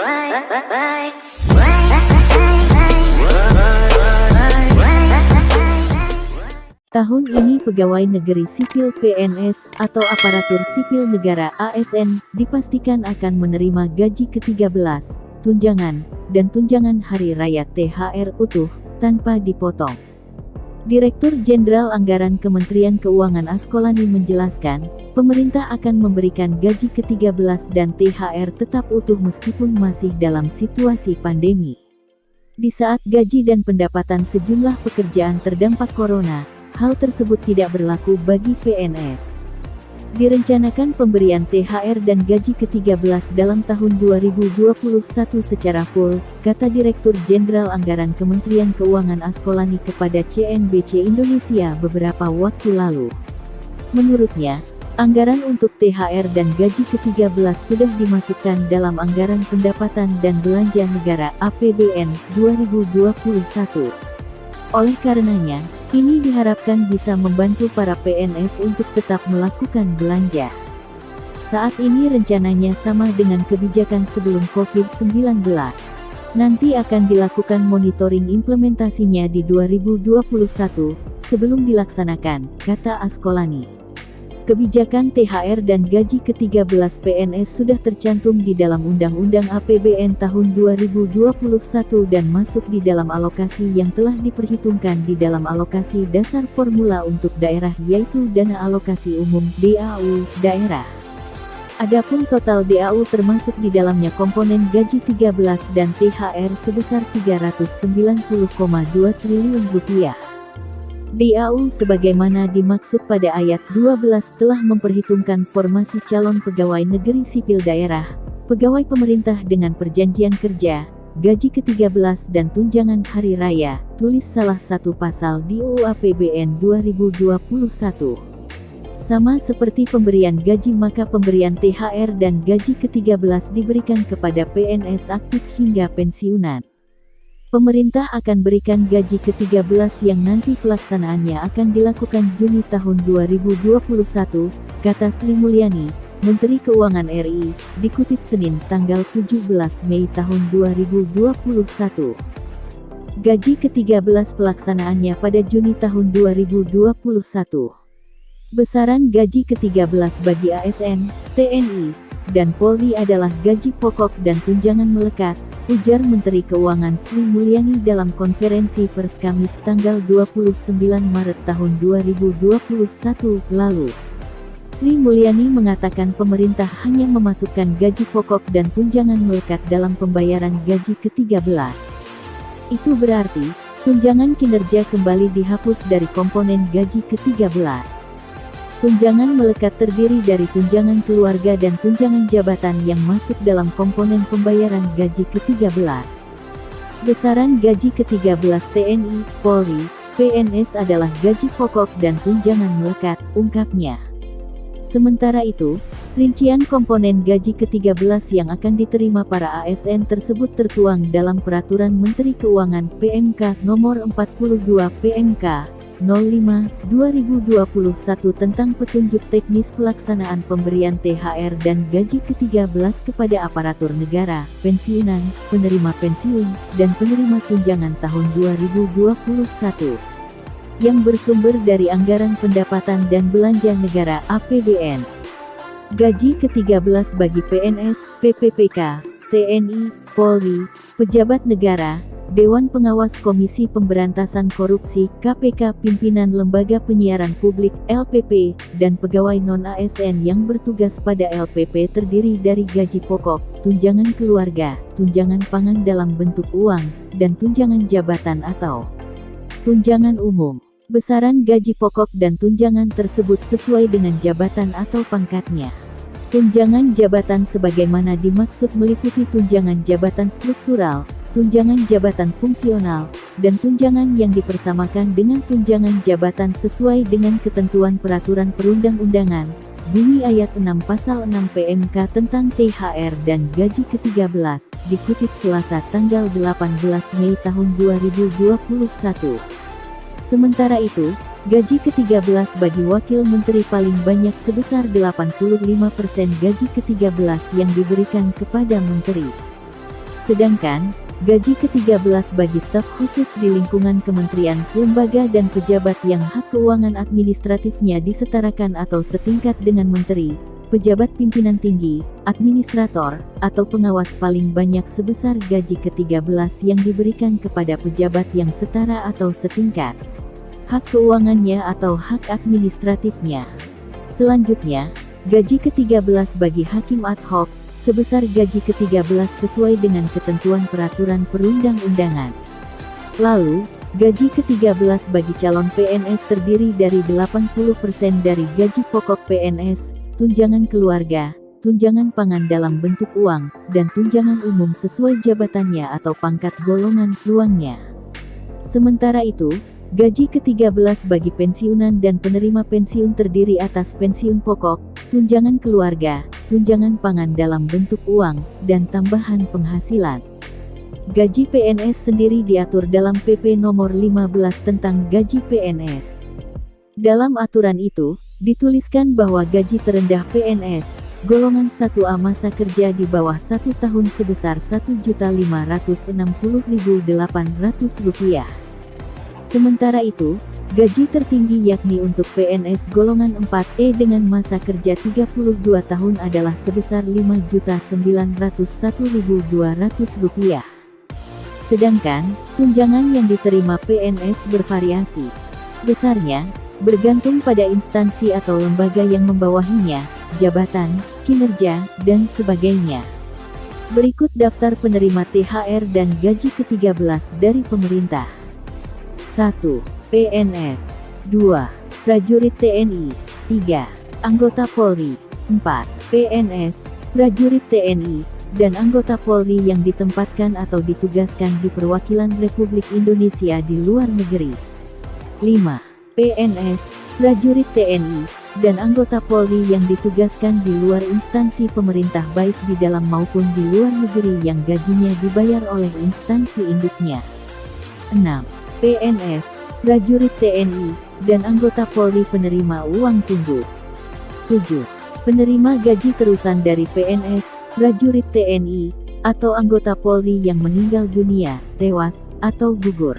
Tahun ini pegawai negeri sipil PNS atau aparatur sipil negara ASN dipastikan akan menerima gaji ke-13, tunjangan, dan tunjangan hari raya THR utuh, tanpa dipotong. Direktur Jenderal Anggaran Kementerian Keuangan Askolani menjelaskan, pemerintah akan memberikan gaji ke-13 dan THR tetap utuh meskipun masih dalam situasi pandemi. Di saat gaji dan pendapatan sejumlah pekerjaan terdampak corona, hal tersebut tidak berlaku bagi PNS. Direncanakan pemberian THR dan gaji ke-13 dalam tahun 2021 secara full, kata Direktur Jenderal Anggaran Kementerian Keuangan Askolani kepada CNBC Indonesia beberapa waktu lalu. Menurutnya, anggaran untuk THR dan gaji ke-13 sudah dimasukkan dalam Anggaran Pendapatan dan Belanja Negara (APBN) 2021. Oleh karenanya, ini diharapkan bisa membantu para PNS untuk tetap melakukan belanja. Saat ini rencananya sama dengan kebijakan sebelum COVID-19. Nanti akan dilakukan monitoring implementasinya di 2021, sebelum dilaksanakan, kata Askolani. Kebijakan THR dan gaji ke-13 PNS sudah tercantum di dalam Undang-Undang APBN tahun 2021 dan masuk di dalam alokasi yang telah diperhitungkan di dalam alokasi dasar formula untuk daerah yaitu Dana Alokasi Umum (DAU) daerah. Adapun total DAU termasuk di dalamnya komponen gaji 13 dan THR sebesar Rp390,2 triliun. DAU sebagaimana dimaksud pada ayat 12 telah memperhitungkan formasi calon pegawai negeri sipil daerah, pegawai pemerintah dengan perjanjian kerja, gaji ke-13 dan tunjangan hari raya, tulis salah satu pasal di UU APBN 2021. Sama seperti pemberian gaji maka pemberian THR dan gaji ke-13 diberikan kepada PNS aktif hingga pensiunan. Pemerintah akan berikan gaji ke-13 yang nanti pelaksanaannya akan dilakukan Juni tahun 2021, kata Sri Mulyani, Menteri Keuangan RI, dikutip Senin tanggal 17 Mei tahun 2021. Gaji ke-13 pelaksanaannya pada Juni tahun 2021. Besaran gaji ke-13 bagi ASN, TNI, dan Polri adalah gaji pokok dan tunjangan melekat, ujar Menteri Keuangan Sri Mulyani dalam konferensi pers Kamis tanggal 29 Maret tahun 2021 lalu. Sri Mulyani mengatakan pemerintah hanya memasukkan gaji pokok dan tunjangan melekat dalam pembayaran gaji ke-13. Itu berarti, tunjangan kinerja kembali dihapus dari komponen gaji ke-13. Tunjangan melekat terdiri dari tunjangan keluarga dan tunjangan jabatan yang masuk dalam komponen pembayaran gaji ke-13. Besaran gaji ke-13 TNI, Polri, PNS adalah gaji pokok dan tunjangan melekat, ungkapnya. Sementara itu, rincian komponen gaji ke-13 yang akan diterima para ASN tersebut tertuang dalam Peraturan Menteri Keuangan PMK Nomor 42 PMK 05/2021 tentang petunjuk teknis pelaksanaan pemberian THR dan gaji ke-13 kepada aparatur negara, pensiunan, penerima pensiun, dan penerima tunjangan tahun 2021. Yang bersumber dari Anggaran Pendapatan dan Belanja Negara (APBN). Gaji ke-13 bagi PNS, PPPK, TNI, Polri, pejabat negara, Dewan Pengawas Komisi Pemberantasan Korupsi (KPK), pimpinan Lembaga Penyiaran Publik (LPP), dan pegawai non-ASN yang bertugas pada LPP terdiri dari gaji pokok, tunjangan keluarga, tunjangan pangan dalam bentuk uang, dan tunjangan jabatan atau tunjangan umum. Besaran gaji pokok dan tunjangan tersebut sesuai dengan jabatan atau pangkatnya. Tunjangan jabatan sebagaimana dimaksud meliputi tunjangan jabatan struktural, tunjangan jabatan fungsional, dan tunjangan yang dipersamakan dengan tunjangan jabatan sesuai dengan ketentuan peraturan perundang-undangan, bunyi ayat 6 pasal 6 PMK tentang THR dan gaji ke-13, dikutip Selasa tanggal 18 Mei tahun 2021. Sementara itu, gaji ke-13 bagi Wakil Menteri paling banyak sebesar 85% gaji ke-13 yang diberikan kepada Menteri Sedangkan, gaji ke-13 bagi staf khusus di lingkungan kementerian, lembaga dan pejabat yang hak keuangan administratifnya disetarakan atau setingkat dengan menteri, pejabat pimpinan tinggi, administrator, atau pengawas paling banyak sebesar gaji ke-13 yang diberikan kepada pejabat yang setara atau setingkat hak keuangannya atau hak administratifnya. Selanjutnya, gaji ke-13 bagi hakim ad hoc, sebesar gaji ke-13 sesuai dengan ketentuan peraturan perundang-undangan. Lalu, gaji ke-13 bagi calon PNS terdiri dari 80% dari gaji pokok PNS, tunjangan keluarga, tunjangan pangan dalam bentuk uang, dan tunjangan umum sesuai jabatannya atau pangkat golongan ruangnya. Sementara itu, gaji ke-13 bagi pensiunan dan penerima pensiun terdiri atas pensiun pokok, tunjangan keluarga, tunjangan pangan dalam bentuk uang, dan tambahan penghasilan. Gaji PNS sendiri diatur dalam PP nomor 15 tentang gaji PNS. Dalam aturan itu, dituliskan bahwa gaji terendah PNS, golongan 1A masa kerja di bawah 1 tahun sebesar Rp1.560.800. Sementara itu, gaji tertinggi yakni untuk PNS golongan 4E dengan masa kerja 32 tahun adalah sebesar Rp5.901.200. Sedangkan, tunjangan yang diterima PNS bervariasi besarnya, bergantung pada instansi atau lembaga yang membawahinya, jabatan, kinerja, dan sebagainya. Berikut daftar penerima THR dan gaji ke-13 dari pemerintah. 1. PNS 2. Prajurit TNI 3. Anggota Polri 4. PNS, prajurit TNI, dan anggota Polri yang ditempatkan atau ditugaskan di perwakilan Republik Indonesia di luar negeri. 5. PNS, prajurit TNI, dan anggota Polri yang ditugaskan di luar instansi pemerintah baik di dalam maupun di luar negeri yang gajinya dibayar oleh instansi induknya. 6. PNS, prajurit TNI, dan anggota Polri penerima uang tunggu. 7. Penerima gaji terusan dari PNS, prajurit TNI, atau anggota Polri yang meninggal dunia, tewas, atau gugur.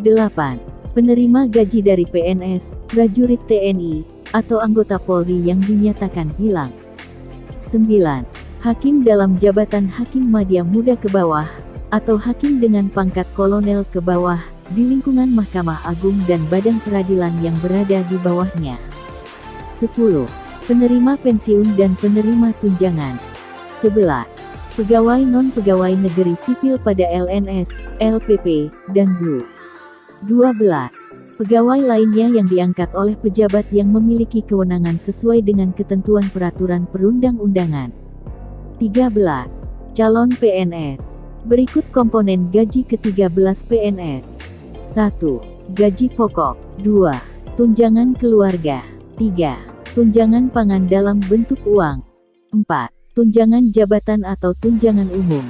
8. Penerima gaji dari PNS, prajurit TNI, atau anggota Polri yang dinyatakan hilang. 9. Hakim dalam jabatan hakim madya muda ke bawah, atau hakim dengan pangkat kolonel ke bawah, di lingkungan Mahkamah Agung dan badan peradilan yang berada di bawahnya. 10. Penerima pensiun dan penerima tunjangan. 11. Pegawai non-pegawai negeri sipil pada LNS, LPP, dan BLU. 12. Pegawai lainnya yang diangkat oleh pejabat yang memiliki kewenangan sesuai dengan ketentuan peraturan perundang-undangan. 13. Calon PNS. Berikut komponen gaji ke-13 PNS. 1. Gaji pokok. 2. Tunjangan keluarga. 3. Tunjangan pangan dalam bentuk uang. 4. Tunjangan jabatan atau tunjangan umum.